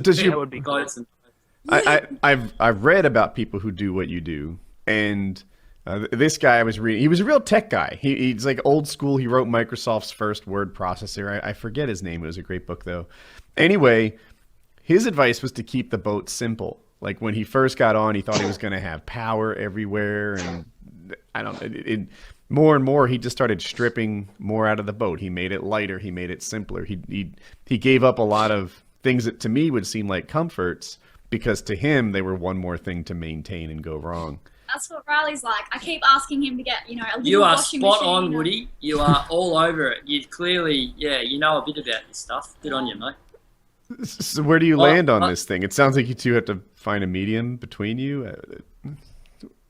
Does That you? would be cool. I've read about people who do what you do, and this guy I was reading, he was a real tech guy. He's like old school. He wrote Microsoft's first word processor. I forget his name. It was a great book though. Anyway, his advice was to keep the boat simple. Like when he first got on, he thought he was going to have power everywhere, and I don't know. More and more, he just started stripping more out of the boat. He made it lighter. He made it simpler. He gave up a lot of things that to me would seem like comforts because to him they were one more thing to maintain and go wrong. That's what Riley's like. I keep asking him to get, a little You are washing spot machine. on, Woody. You are all over it. You've clearly, you know a bit about this stuff. Good on you, mate. So where do you land on this thing? It sounds like you two have to find a medium between you.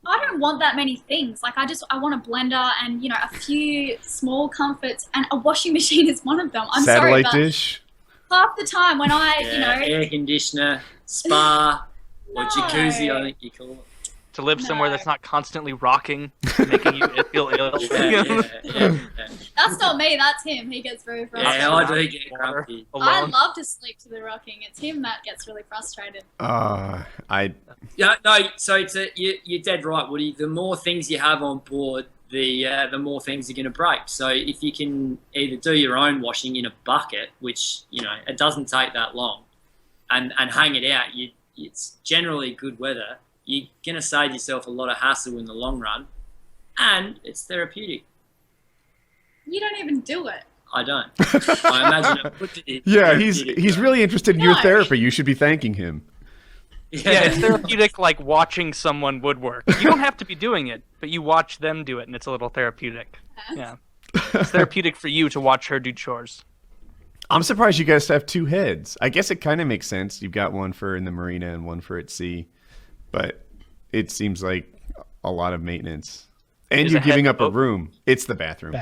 I don't want that many things. Like I want a blender and a few small comforts, and a washing machine is one of them. I'm Satellite sorry, dish. but half the time when I, air conditioner, spa, or jacuzzi, I think you call it. To live somewhere that's not constantly rocking, making you feel ill. That's not me. That's him. He gets very frustrated. Yeah, I do get grumpy. I love to sleep to the rocking. It's him that gets really frustrated. Yeah, no. So you're dead right, Woody. The more things you have on board, the more things are going to break. So if you can either do your own washing in a bucket, which it doesn't take that long, and hang it out, it's generally good weather. You're going to save yourself a lot of hassle in the long run, and it's therapeutic. You don't even do it. I don't. I imagine it would be. Yeah, he's really interested in your therapy. You should be thanking him. Yeah, it's therapeutic like watching someone woodwork. You don't have to be doing it, but you watch them do it, and it's a little therapeutic. Yeah. It's therapeutic for you to watch her do chores. I'm surprised you guys have two heads. I guess it kind of makes sense. You've got one for in the marina and one for at sea. But it seems like a lot of maintenance. And you're giving up a room. It's the bathroom.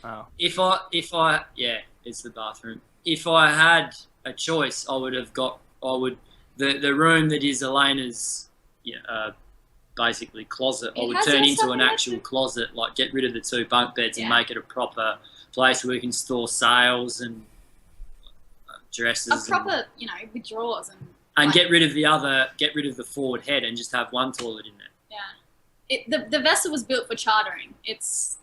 Oh. If I it's the bathroom. If I had a choice, I would the room that is Elena's basically closet, I would turn into an actual closet, like get rid of the two bunk beds and make it a proper place where we can store sails and dresses. A proper, with drawers and get rid of the forward head and just have one toilet in there. Yeah. The vessel was built for chartering. It's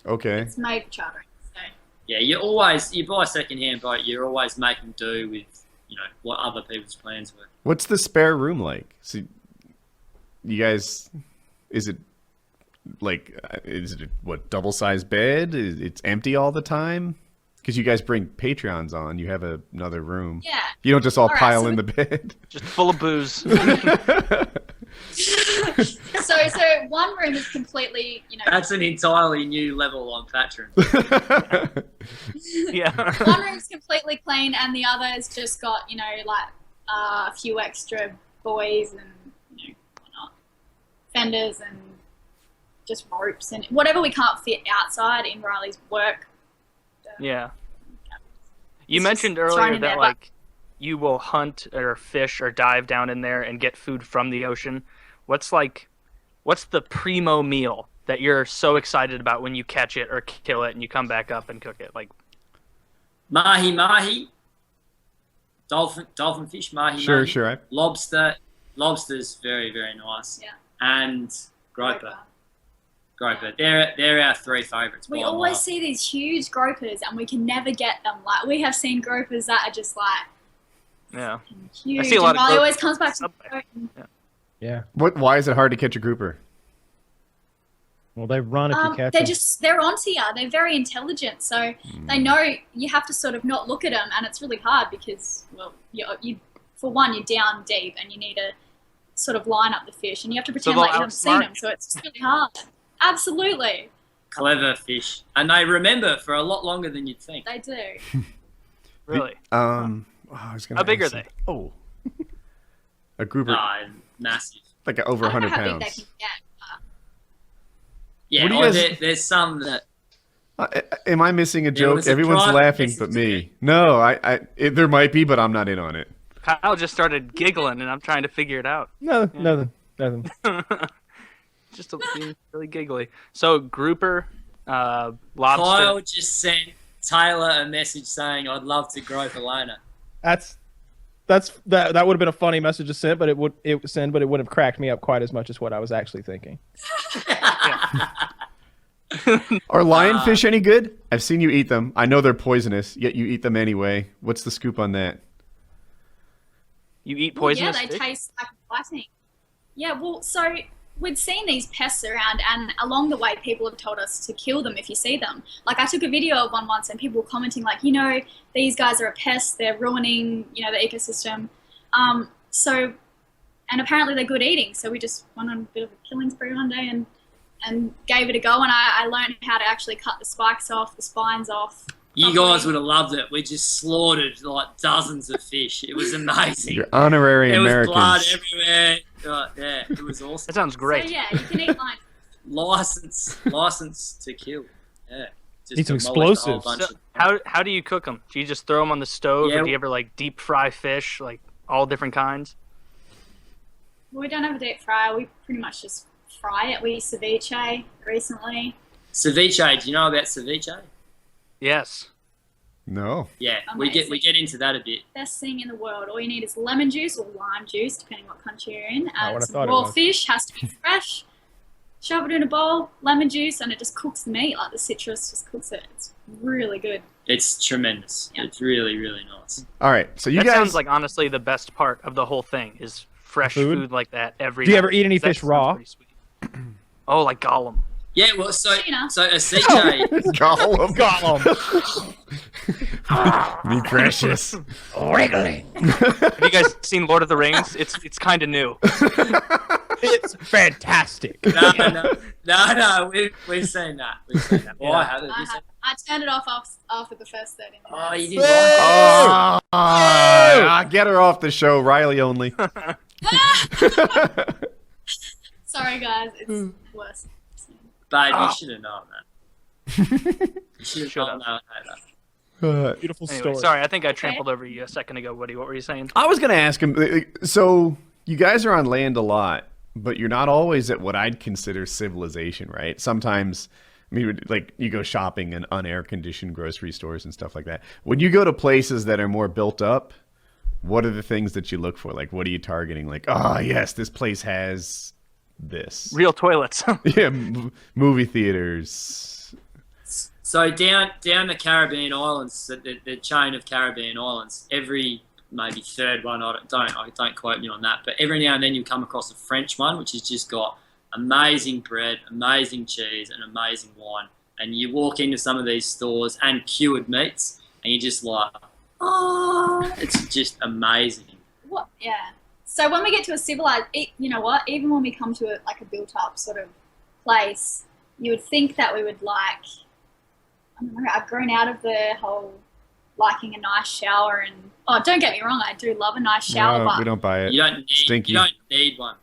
made for chartering. So. Yeah, you buy a second-hand boat, you're always making do with, what other people's plans were. What's the spare room like? So you guys, is it what, double-sized bed? It's empty all the time? Because you guys bring Patreons on, you have another room. Yeah. You don't just all pile in the bed. Just full of booze. So one room is completely, That's an entirely new level on Patreon. Yeah. One room's completely clean, and the other's just got, a few extra buoys and, whatnot, fenders and just ropes and whatever we can't fit outside in Riley's work. Yeah. You mentioned earlier that you will hunt or fish or dive down in there and get food from the ocean. What's the primo meal that you're so excited about when you catch it or kill it and you come back up and cook it? Like mahi, dolphin fish, mahi. Sure. Lobster's very, very nice. Yeah. And groper. They're our three favourites. We always see these huge gropers and we can never get them. Like we have seen gropers that are just huge. I see a lot of Riley always comes back to the boat. Yeah. Why is it hard to catch a grouper? Well, they run if you catch them. them. They're onto you. They're very intelligent, so they know you have to sort of not look at them, and it's really hard because, well, you for one, you're down deep and you need to sort of line up the fish, and you have to pretend like you haven't seen them, so it's just really hard. Absolutely. Clever fish. And they remember for a lot longer than you'd think. They do. Really? I was gonna How big are something. they? Oh. A grouper. Massive. Like over 100 I don't know pounds. how big they can get. Yeah, there's some that... Am I missing a joke? Everyone's laughing but me. No, there might be, but I'm not in on it. Kyle just started giggling, and I'm trying to figure it out. No, nothing. Just being really giggly. So, grouper, lobster. Kyle just sent Taylor a message saying, I'd love to grope Elena. That's That would have been a funny message to send, but it wouldn't have cracked me up quite as much as what I was actually thinking. Are lionfish any good? I've seen you eat them. I know they're poisonous, yet you eat them anyway. What's the scoop on that? You eat poisonous Yeah, they fish? taste like biting. Yeah, well, so we'd seen these pests around, and along the way, people have told us to kill them if you see them. Like, I took a video of one once, and people were commenting, like, these guys are a pest, they're ruining, the ecosystem. And apparently they're good eating, so we just went on a bit of a killing spree one day and gave it a go, and I learned how to actually cut the spikes off, the spines off. You guys would have loved it. We just slaughtered like dozens of fish. It was amazing. You're honorary there Americans. was blood everywhere. Yeah, it was awesome. That sounds great. So yeah, you can eat License to kill. Yeah. Just Need some demolished a whole explosives. bunch So, of- how do you cook them? Do you just throw them on the stove, Yeah. or do you ever like deep fry fish, like all different kinds? Well, we don't have a deep fryer. We pretty much just fry it. We use ceviche recently. Ceviche. Do you know about ceviche? Yes. No. Yeah, we get into that a bit. Best thing in the world. All you need is lemon juice or lime juice, depending what country you're in. Not what I And some thought it raw was. fish has to be fresh. Shove it in a bowl, lemon juice, and it just cooks the meat. Like the citrus just cooks it. It's really good. It's tremendous. Yeah. It's really, really nice. All right. So you That guys sounds like honestly the best part of the whole thing is fresh Food? food like that every Do you night. ever eat any That fish sounds raw? pretty sweet. Oh, like Gollum. Yeah, well, so a Gollum. ceviche. Be precious. Wriggling. Have you guys seen Lord of the Rings? It's kind of new. It's fantastic. No, we've seen that. We've seen that. Well, I haven't. Have you seen- I turned it off after the first 30 minutes. Oh, you didn't like it? Get her off the show, Riley only. Sorry, guys. It's worse. Babe, you should have known that. You should have known that. Beautiful Anyway, story. sorry, I think I trampled over you a second ago, Woody. What were you saying? I was going to ask him, so you guys are on land a lot, but you're not always at what I'd consider civilization, right? Sometimes, I mean, like you go shopping in unair-conditioned grocery stores and stuff like that. When you go to places that are more built up, what are the things that you look for? Like, what are you targeting? Like, oh, yes, this place has this. Real toilets. Yeah, movie theaters. So down the Caribbean islands, the chain of Caribbean islands, every maybe third one, I don't quote me on that, but every now and then you come across a French one, which has just got amazing bread, amazing cheese, and amazing wine. And you walk into some of these stores and cured meats, and you're just like, oh, it's just amazing. What? Yeah. So when we get to a civilized, you know what? Even when we come to a built-up sort of place, you would think that we would like. I don't know. I've grown out of the whole liking a nice shower, and don't get me wrong, I do love a nice shower. No, but we don't buy it. You don't Stinky. need one.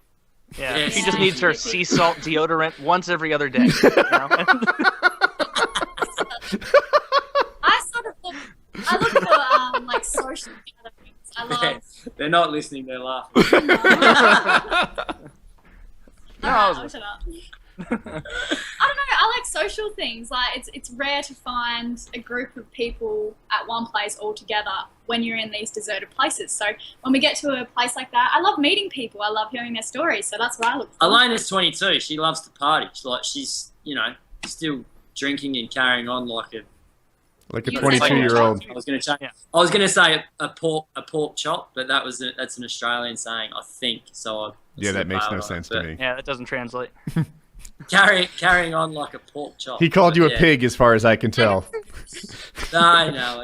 Yeah, Yeah. she just needs her sea salt deodorant once every other day. You know? I look for like social gatherings. I love. They're not listening, they're laughing. I'll shut up. I don't know. I like social things. Like it's rare to find a group of people at one place all together when you're in these deserted places. So when we get to a place like that, I love meeting people. I love hearing their stories. So that's what I look for. Elena's 22. She loves to party. She's still drinking and carrying on like a a You 22-year-old. I was going to say, Yeah. I was going to say a pork chop, but that's an Australian saying, I think. So Yeah, that makes no sense to me. Yeah, that doesn't translate. Carrying on like a pork chop. He called you a Yeah. pig, as far as I can tell. No.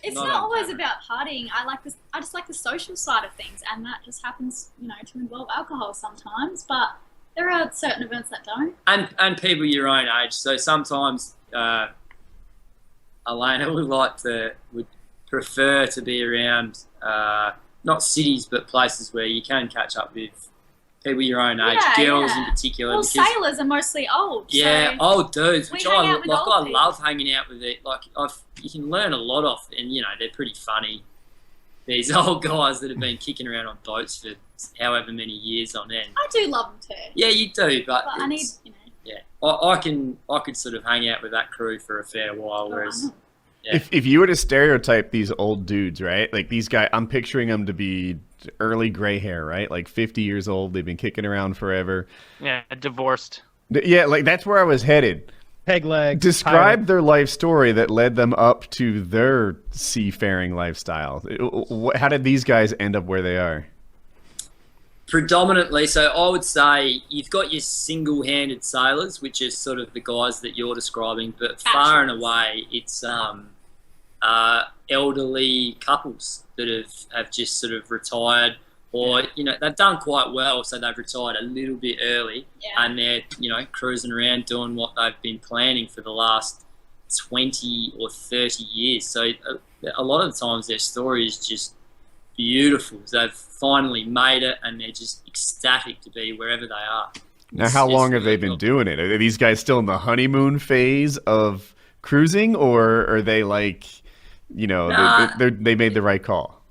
It's Not not on always camera. about partying. I just like the social side of things, and that just happens, to involve alcohol sometimes. But there are certain events that don't. And people your own age. So sometimes Elena would prefer to be around not cities but places where you can catch up with people your own age, girls in particular. Well, because, sailors are mostly old. yeah, So old dudes, we which hang I out with old I people. love hanging out with it. Like you can learn a lot off, and they're pretty funny. These old guys that have been kicking around on boats for however many years on end. I do love them too. Yeah, you do, but But I need, yeah, I could sort of hang out with that crew for a fair while, whereas Yeah. If you were to stereotype these old dudes, right? Like these guys, I'm picturing them to be early gray hair, right? Like 50 years old. They've been kicking around forever. Yeah, divorced. Yeah, like that's where I was headed. Peg legs. Describe their life story that led them up to their seafaring lifestyle. How did these guys end up where they are? Predominantly, so I would say you've got your single-handed sailors, which is sort of the guys that you're describing, but far and away it's elderly couples that have just sort of retired, or they've done quite well, so they've retired a little bit early, and they're cruising around doing what they've been planning for the last 20 or 30 years. So a lot of the times their story is just beautiful. They've finally made it, and they're just ecstatic to be wherever they are. Now, how long have they been doing it? Are these guys still in the honeymoon phase of cruising, or are they like, they made the right call?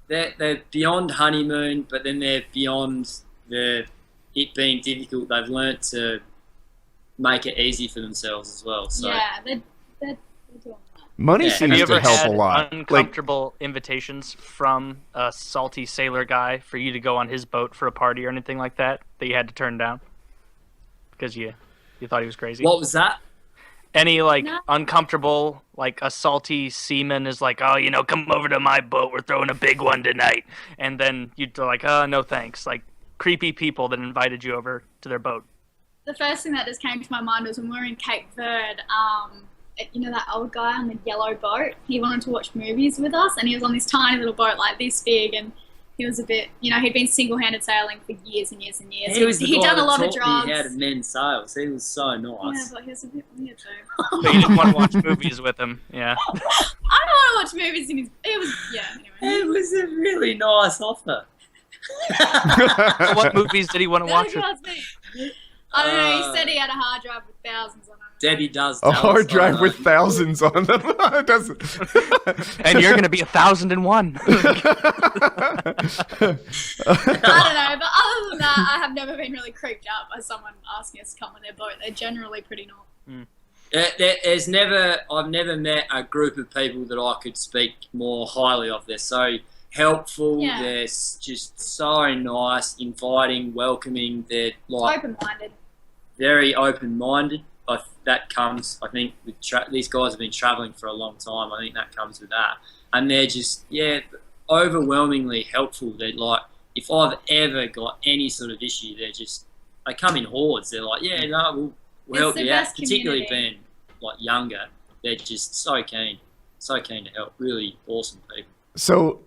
They're beyond honeymoon, but then they're beyond it being difficult. They've learnt to make it easy for themselves as well. So yeah, they're doing that. Money seems to help a lot. Uncomfortable invitations from a salty sailor guy for you to go on his boat for a party or anything like that you had to turn down because you thought he was crazy? What was that? Any uncomfortable, like a salty seaman is like, oh, come over to my boat. We're throwing a big one tonight. And then you'd like, oh, no thanks. Like creepy people that invited you over to their boat. The first thing that just came to my mind was when we were in Cape Verde, that old guy on the yellow boat, he wanted to watch movies with us, and he was on this tiny little boat like this big, and he was a bit, he'd been single-handed sailing for years and years and years. He'd done a lot of drugs. He had men's sails. He was so nice. Yeah, but he was a bit weird though. But you didn't want to watch movies with him, yeah. I don't want to watch movies anyway. It was a really nice offer. So what movies did he want to watch with? I don't know, he said he had a hard drive with thousands on it. Debbie does. A hard drive with thousands on them. It doesn't. And you're going to be 1,001. I don't know, but other than that, I have never been really creeped out by someone asking us to come on their boat. They're generally pretty normal. I've never met a group of people that I could speak more highly of. They're so helpful. Yeah. They're just so nice, inviting, welcoming. They're like open-minded. Very open-minded. That comes, I think, with these guys have been traveling for a long time. I think that comes with that, and they're just overwhelmingly helpful. They're like, if I've ever got any sort of issue, they come in hordes. They're like, we'll help you out. Particularly being like younger, they're just so keen to help. Really awesome people. So